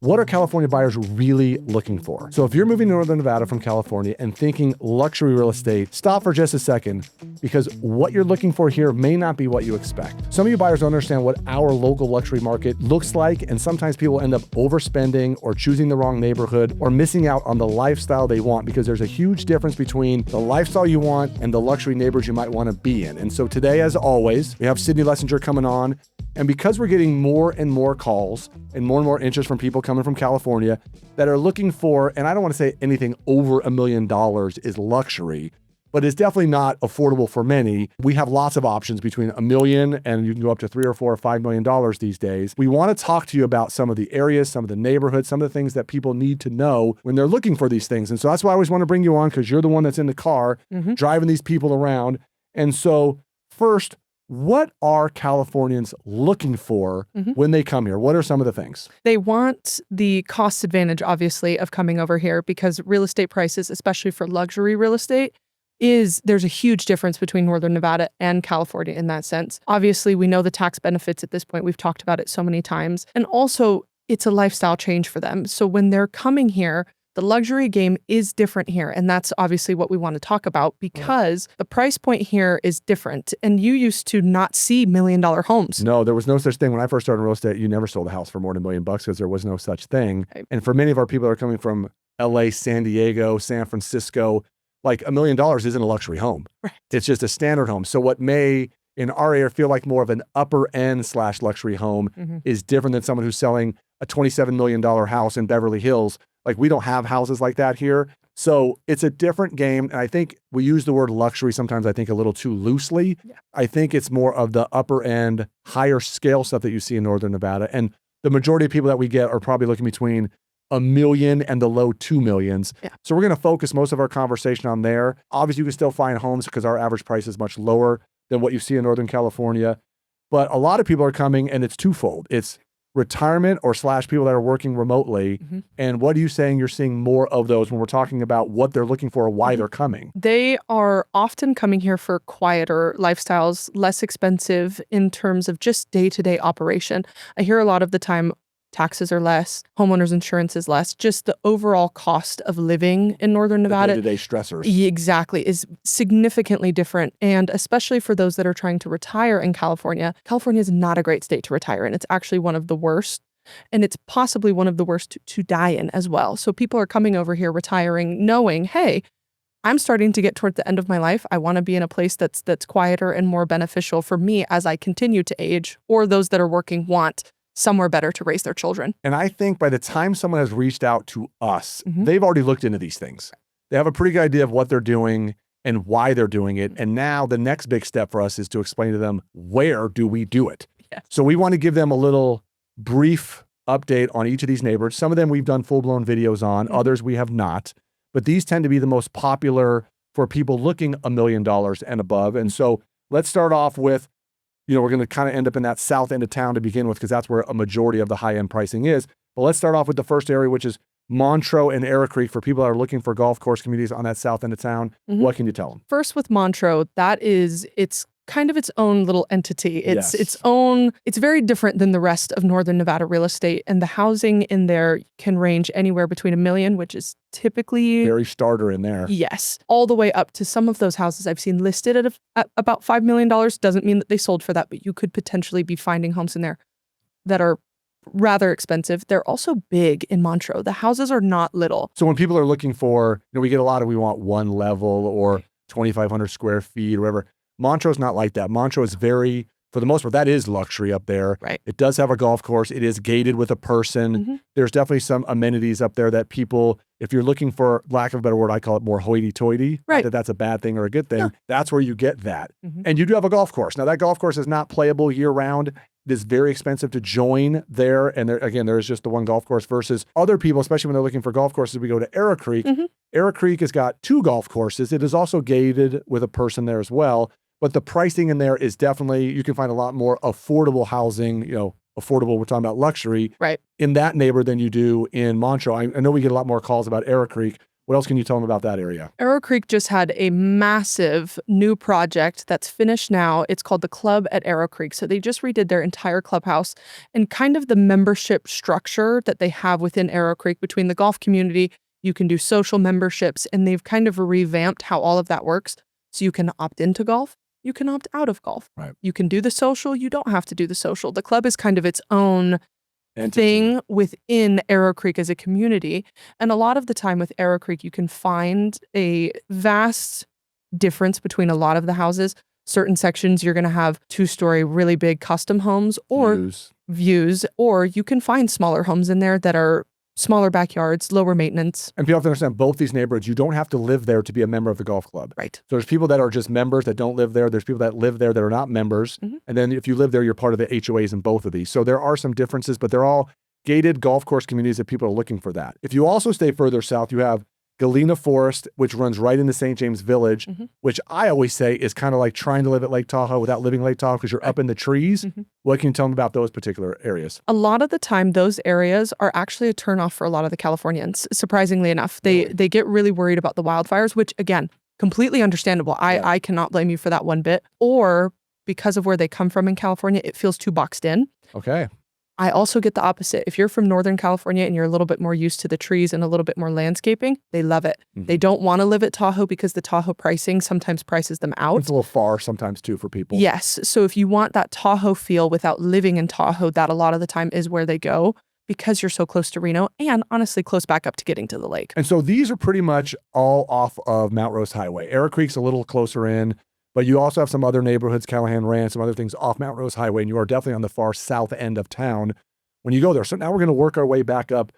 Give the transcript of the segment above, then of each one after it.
What are California buyers really looking for? So if you're moving to Northern Nevada from California and thinking luxury real estate, stop for just a second, because what you're looking for here may not be what you expect. Some of you buyers don't understand what our local luxury market looks like, and sometimes people end up overspending or choosing the wrong neighborhood or missing out on the lifestyle they want, because there's a huge difference between the lifestyle you want and the luxury neighborhoods you might want to be in. And so today, as always, we have Sydney Lessinger coming on. And because we're getting more and more calls and more interest from people coming from California that are looking for, and I don't want to say anything over $1 million is luxury, but it's definitely not affordable for many. We have lots of options between $1 million and you can go up to $3 or $4 or $5 million these days. We want to talk to you about some of the areas, some of the neighborhoods, some of the things that people need to know when they're looking for these things. And so that's why I always want to bring you on, because you're the one that's in the car driving these people around. And so first, what are Californians looking for when they come here? What are some of the things? They want the cost advantage, obviously, of coming over here, because real estate prices, especially for luxury real estate, there's a huge difference between Northern Nevada and California in that sense. Obviously, we know the tax benefits at this point. We've talked about it so many times. And also, it's a lifestyle change for them. So when they're coming here, the luxury game is different here. And that's obviously what we want to talk about, because the price point here is different. And you used to not see $1 million homes. No, there was no such thing. When I first started in real estate, you never sold a house for more than $1 million because there was no such thing. Right. And for many of our people that are coming from LA, San Diego, San Francisco, like $1 million isn't a luxury home. Right. It's just a standard home. So what may in our area feel like more of an upper end / luxury home is different than someone who's selling a $27 million house in Beverly Hills. Like, we don't have houses like that here. So it's a different game. And I think we use the word luxury sometimes, I think, a little too loosely. Yeah. I think it's more of the upper end, higher scale stuff that you see in Northern Nevada. And the majority of people that we get are probably looking between $1 million and the low 2 millions. Yeah. So we're going to focus most of our conversation on there. Obviously, you can still find homes because our average price is much lower than what you see in Northern California. But a lot of people are coming, and it's twofold. It's retirement or / people that are working remotely. And what are you saying you're seeing more of those when we're talking about what they're looking for, why they're coming? They are often coming here for quieter lifestyles, less expensive in terms of just day-to-day operation. I hear a lot of the time, taxes are less, homeowners insurance is less, just the overall cost of living in Northern Nevada. The day-to-day stressors. Exactly, is significantly different. And especially for those that are trying to retire in California, California is not a great state to retire in. It's actually one of the worst. And it's possibly one of the worst to die in as well. So people are coming over here retiring knowing, hey, I'm starting to get toward the end of my life. I want to be in a place that's quieter and more beneficial for me as I continue to age, or those that are working want somewhere better to raise their children. And I think by the time someone has reached out to us, they've already looked into these things. They have a pretty good idea of what they're doing and why they're doing it. And now the next big step for us is to explain to them, where do we do it? Yes. So we want to give them a little brief update on each of these neighborhoods. Some of them we've done full-blown videos on, others we have not. But these tend to be the most popular for people looking $1 million and above. And so let's start off with, we're going to kind of end up in that south end of town to begin with, because that's where a majority of the high-end pricing is. But let's start off with the first area, which is Montreux and ArrowCreek. For people that are looking for golf course communities on that south end of town, what can you tell them? First, with Montreux, it's kind of its own little entity. It's it's very different than the rest of Northern Nevada real estate. And the housing in there can range anywhere between $1 million, which is typically very starter in there. Yes. All the way up to some of those houses I've seen listed at about $5 million. Doesn't mean that they sold for that, but you could potentially be finding homes in there that are rather expensive. They're also big in Montreux. The houses are not little. So when people are looking for, we get a lot of, we want one level or 2,500 square feet or whatever. Montreux's not like that. Montreux is very, for the most part, that is luxury up there. Right. It does have a golf course. It is gated with a person. There's definitely some amenities up there that people, if you're looking for, lack of a better word, I call it more hoity-toity. Right. Not that that's a bad thing or a good thing. No. That's where you get that. And you do have a golf course. Now, that golf course is not playable year-round. It is very expensive to join there. And there is just the one golf course versus other people, especially when they're looking for golf courses. We go to ArrowCreek. ArrowCreek has got 2 golf courses. It is also gated with a person there as well. But the pricing in there is definitely, you can find a lot more affordable housing, affordable, we're talking about luxury, in that neighborhood than you do in Montreux. I know we get a lot more calls about ArrowCreek. What else can you tell them about that area? ArrowCreek just had a massive new project that's finished now. It's called the Club at ArrowCreek. So they just redid their entire clubhouse, and kind of the membership structure that they have within ArrowCreek between the golf community. You can do social memberships, and they've kind of revamped how all of that works. So you can opt into golf. You can opt out of golf. Right. You can do the social. You don't have to do the social. The club is kind of its own Entity. thing within ArrowCreek as a community. And a lot of the time with ArrowCreek, you can find a vast difference between a lot of the houses. Certain sections, you're going to have 2-story, really big custom homes or views, or you can find smaller homes in there that are smaller backyards, lower maintenance. And people have to understand both these neighborhoods, you don't have to live there to be a member of the golf club. Right. So there's people that are just members that don't live there. There's people that live there that are not members. And then if you live there, you're part of the HOAs in both of these. So there are some differences, but they're all gated golf course communities that people are looking for that. If you also stay further south, you have Galena Forest, which runs right into St. James Village, which I always say is kind of like trying to live at Lake Tahoe without living Lake Tahoe because you're up in the trees. What can you tell them about those particular areas? A lot of the time, those areas are actually a turnoff for a lot of the Californians, surprisingly enough. They get really worried about the wildfires, which, again, completely understandable. I cannot blame you for that one bit. Or because of where they come from in California, it feels too boxed in. Okay. I also get the opposite. If you're from Northern California and you're a little bit more used to the trees and a little bit more landscaping, they love it. They don't want to live at Tahoe because the Tahoe pricing sometimes prices them out. It's a little far sometimes too for people. Yes. So if you want that Tahoe feel without living in Tahoe, that a lot of the time is where they go because you're so close to Reno and honestly close back up to getting to the lake. And so these are pretty much all off of Mount Rose Highway. ArrowCreek's a little closer in, but you also have some other neighborhoods, Callahan Ranch, some other things off Mount Rose Highway, and you are definitely on the far south end of town when you go there. So now we're going to work our way back up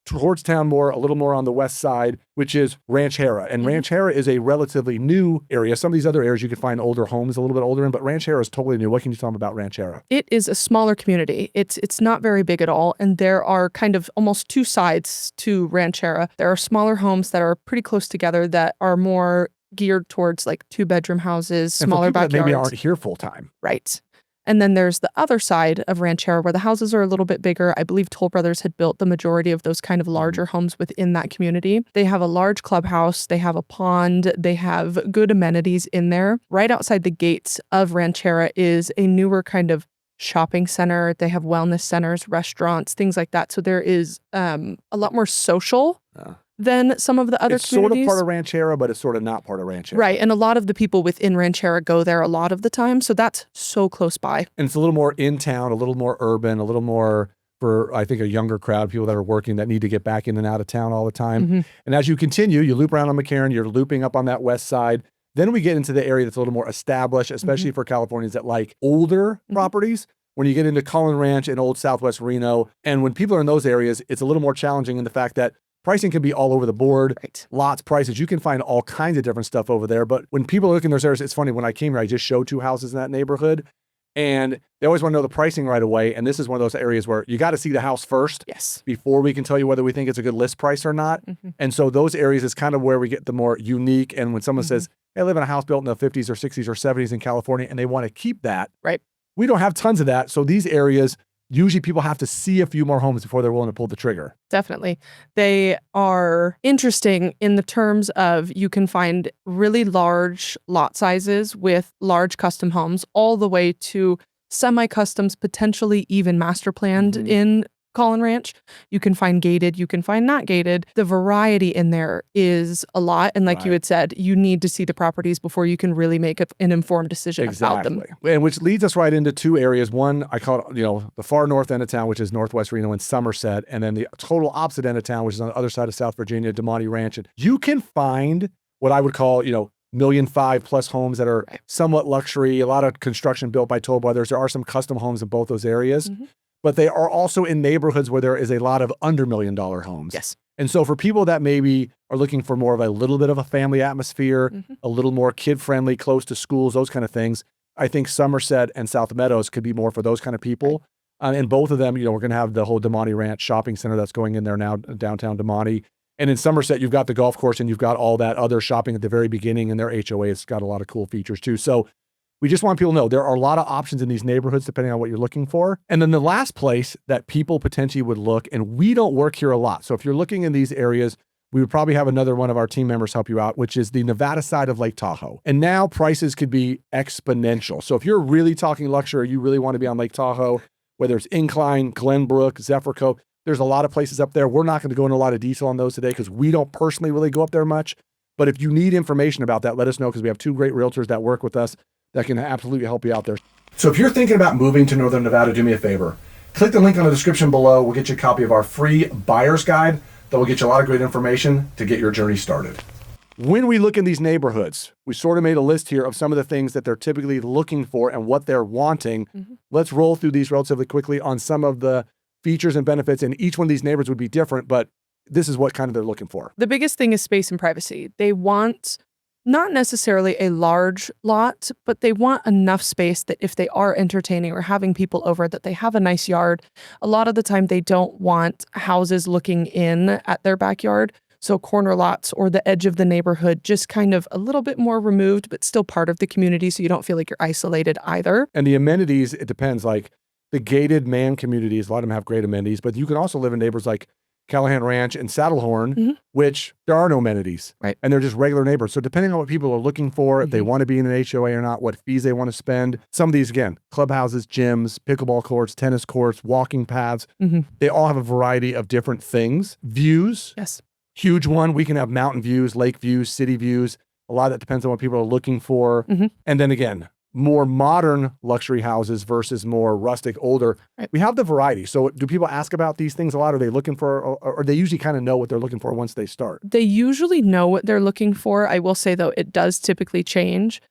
towards town more, a little more on the west side, which is Ranchera. And Ranchera is a relatively new area. Some of these other areas you can find older homes a little bit older in, but Ranchera is totally new. What can you tell them about Ranchera? It is a smaller community. It's not very big at all. And there are kind of almost two sides to Ranchera. There are smaller homes that are pretty close together that are more geared towards like 2-bedroom houses, smaller backyards. That maybe aren't here full time. Right. And then there's the other side of Ranchera where the houses are a little bit bigger. I believe Toll Brothers had built the majority of those kind of larger homes within that community. They have a large clubhouse. They have a pond. They have good amenities in there. Right outside the gates of Ranchera is a newer kind of shopping center. They have wellness centers, restaurants, things like that. So there is a lot more social than some of the other communities. It's sort of part of Ranchera, but it's sort of not part of Ranchera. Right. And a lot of the people within Ranchera go there a lot of the time. So that's so close by. And it's a little more in town, a little more urban, a little more for, I think, a younger crowd, people that are working that need to get back in and out of town all the time. And as you continue, you loop around on McCarran, you're looping up on that west side. Then we get into the area that's a little more established, especially for Californians that like older properties. When you get into Cullen Ranch and Old Southwest Reno, and when people are in those areas, it's a little more challenging in the fact that pricing can be all over the board, lots, prices. You can find all kinds of different stuff over there. But when people look in those areas, it's funny. When I came here, I just showed 2 houses in that neighborhood. And they always want to know the pricing right away. And this is one of those areas where you got to see the house first before we can tell you whether we think it's a good list price or not. And so those areas is kind of where we get the more unique. And when someone says, hey, I live in a house built in the 50s or 60s or 70s in California, and they want to keep that. We don't have tons of that. So these areas, usually people have to see a few more homes before they're willing to pull the trigger. Definitely. They are interesting in the terms of you can find really large lot sizes with large custom homes all the way to semi-customs, potentially even master planned in Cullen Ranch. You can find gated, you can find not gated. The variety in there is a lot. And like you had said, you need to see the properties before you can really make an informed decision about them. And which leads us right into 2 areas. One, I call it, the far north end of town, which is Northwest Reno and Somerset. And then the total opposite end of town, which is on the other side of South Virginia, DeMonte Ranch. And you can find what I would call, $1.5 million plus homes that are somewhat luxury, a lot of construction built by Toll Brothers. There are some custom homes in both those areas. But they are also in neighborhoods where there is a lot of under $1 million homes. And so for people that maybe are looking for more of a little bit of a family atmosphere, a little more kid-friendly, close to schools, those kind of things, I think Somerset and South Meadows could be more for those kind of people. And both of them, we're going to have the whole DeMonte Ranch shopping center that's going in there now, downtown DeMonte. And in Somerset, you've got the golf course and you've got all that other shopping at the very beginning, and their HOA has got a lot of cool features too. So we just want people to know there are a lot of options in these neighborhoods depending on what you're looking for. And then the last place that people potentially would look, and we don't work here a lot. So if you're looking in these areas, we would probably have another one of our team members help you out, which is the Nevada side of Lake Tahoe. And now prices could be exponential. So if you're really talking luxury, you really want to be on Lake Tahoe, whether it's Incline, Glenbrook, Zephyr Cove, there's a lot of places up there. We're not going to go into a lot of detail on those today because we don't personally really go up there much. But if you need information about that, let us know because we have 2 great realtors that work with us that can absolutely help you out there. So if you're thinking about moving to Northern Nevada, do me a favor. Click the link on the description below. We'll get you a copy of our free buyer's guide that will get you a lot of great information to get your journey started. When we look in these neighborhoods, we sort of made a list here of some of the things that they're typically looking for and what they're wanting. Let's roll through these relatively quickly on some of the features and benefits, and each one of these neighborhoods would be different, but this is what kind of they're looking for. The biggest thing is space and privacy. They want not necessarily a large lot, but they want enough space that if they are entertaining or having people over, that they have a nice yard. A lot of the time they don't want houses looking in at their backyard. So corner lots or the edge of the neighborhood, just kind of a little bit more removed, but still part of the community. So you don't feel like you're isolated either. And the amenities, it depends. Like the gated man communities, a lot of them have great amenities, but you can also live in neighbors like Callahan Ranch and Saddlehorn, which there are no amenities. Right. And they're just regular neighbors. So depending on what people are looking for, if they want to be in an HOA or not, what fees they want to spend. Some of these, again, clubhouses, gyms, pickleball courts, tennis courts, walking paths. They all have a variety of different things. Views. Yes. Huge one. We can have mountain views, lake views, city views. A lot of that depends on what people are looking for. And then again, more modern luxury houses versus more rustic, older. Right. We have the variety. So do people ask about these things a lot? Are they looking for, or they usually kind of know what they're looking for once they start? They usually know what they're looking for. I will say, though, it does typically change.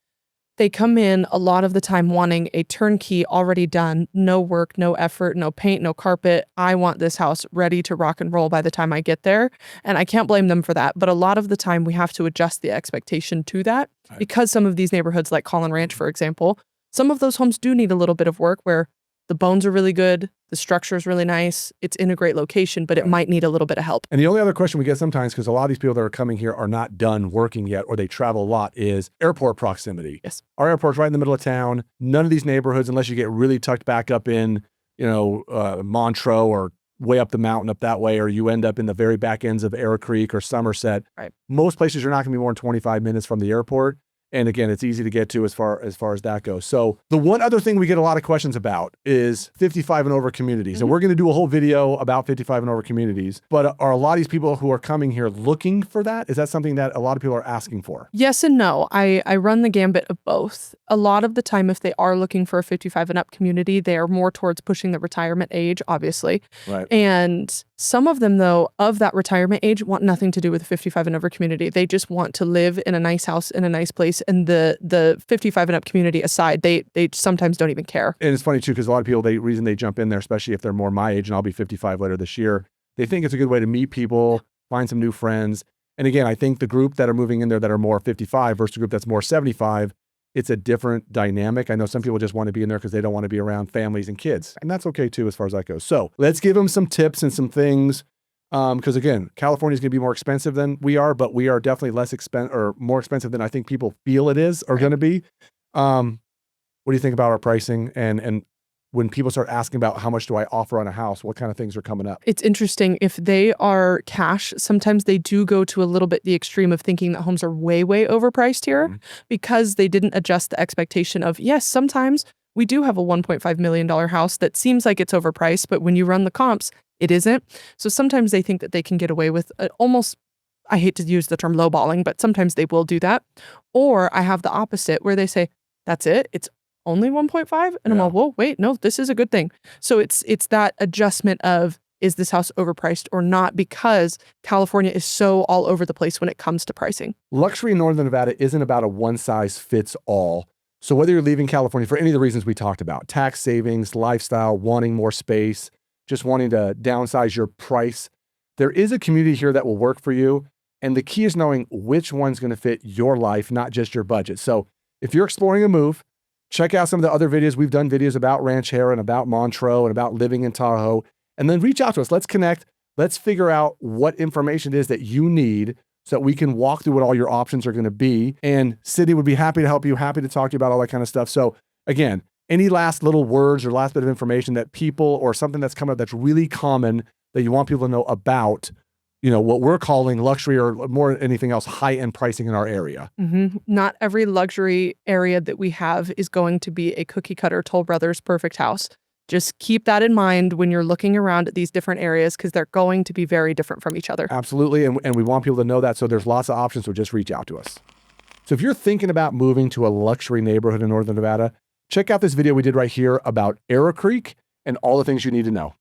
They come in a lot of the time wanting a turnkey already done, no work, no effort, no paint, no carpet. I want this house ready to rock and roll by the time I get there. And I can't blame them for that. But a lot of the time we have to adjust the expectation to that because some of these neighborhoods like Collin Ranch, for example, some of those homes do need a little bit of work where the bones are really good, the structure is really nice, it's in a great location, but it might need a little bit of help. And the only other question we get sometimes, because a lot of these people that are coming here are not done working yet, or they travel a lot, is airport proximity. Yes. Our airport's right in the middle of town. None of these neighborhoods, unless you get really tucked back up in, Montreux or way up the mountain up that way, or you end up in the very back ends of ArrowCreek or Somerset. Right. Most places you're not going to be more than 25 minutes from the airport. And again, it's easy to get to as far as that goes. So the one other thing we get a lot of questions about is 55 and over communities. And we're going to do a whole video about 55 and over communities. But are a lot of these people who are coming here looking for that? Is that something that a lot of people are asking for? Yes and no. I run the gambit of both. A lot of the time, if they are looking for a 55 and up community, they are more towards pushing the retirement age, obviously. Right. And some of them, though, of that retirement age want nothing to do with the 55 and over community. They just want to live in a nice house in a nice place. And the 55 and up community aside, they sometimes don't even care. And it's funny too, because a lot of people, the reason they jump in there, especially if they're more my age, and I'll be 55 later this year, they think it's a good way to meet people, find some new friends. And again, I think the group that are moving in there that are more 55 versus the group that's more 75, it's a different dynamic. I know some people just want to be in there because they don't want to be around families and kids. And that's okay too, as far as that goes. So let's give them some tips and some things. Because again, California is going to be more expensive than we are, but we are definitely more expensive than I think people feel it is or going to be. What do you think about our pricing? And when people start asking about how much do I offer on a house, what kind of things are coming up? It's interesting. If they are cash, sometimes they do go to a little bit the extreme of thinking that homes are way, way overpriced here because they didn't adjust the expectation of, yes, sometimes we do have a $1.5 million house that seems like it's overpriced, but when you run the comps, it isn't. So sometimes they think that they can get away with almost, I hate to use the term lowballing, but sometimes they will do that. Or I have the opposite where they say, that's it. It's only 1.5. And I'm like, whoa, wait, no, this is a good thing. So it's that adjustment of, is this house overpriced or not? Because California is so all over the place when it comes to pricing. Luxury in Northern Nevada isn't about a one size fits all. So whether you're leaving California for any of the reasons we talked about, tax savings, lifestyle, wanting more space, just wanting to downsize your price, there is a community here that will work for you. And the key is knowing which one's going to fit your life, not just your budget. So if you're exploring a move, check out some of the other videos. We've done videos about Ranchera and about Montreux and about living in Tahoe. And then reach out to us. Let's connect. Let's figure out what information it is that you need so that we can walk through what all your options are going to be. And Sydney would be happy to help you, happy to talk to you about all that kind of stuff. So again, any last little words or last bit of information that people or something that's coming up that's really common that you want people to know about what we're calling luxury or more than anything else, high-end pricing in our area. Not every luxury area that we have is going to be a cookie cutter Toll Brothers perfect house. Just keep that in mind when you're looking around at these different areas because they're going to be very different from each other. Absolutely. And we want people to know that. So there's lots of options. So just reach out to us. So if you're thinking about moving to a luxury neighborhood in Northern Nevada, check out this video we did right here about ArrowCreek and all the things you need to know.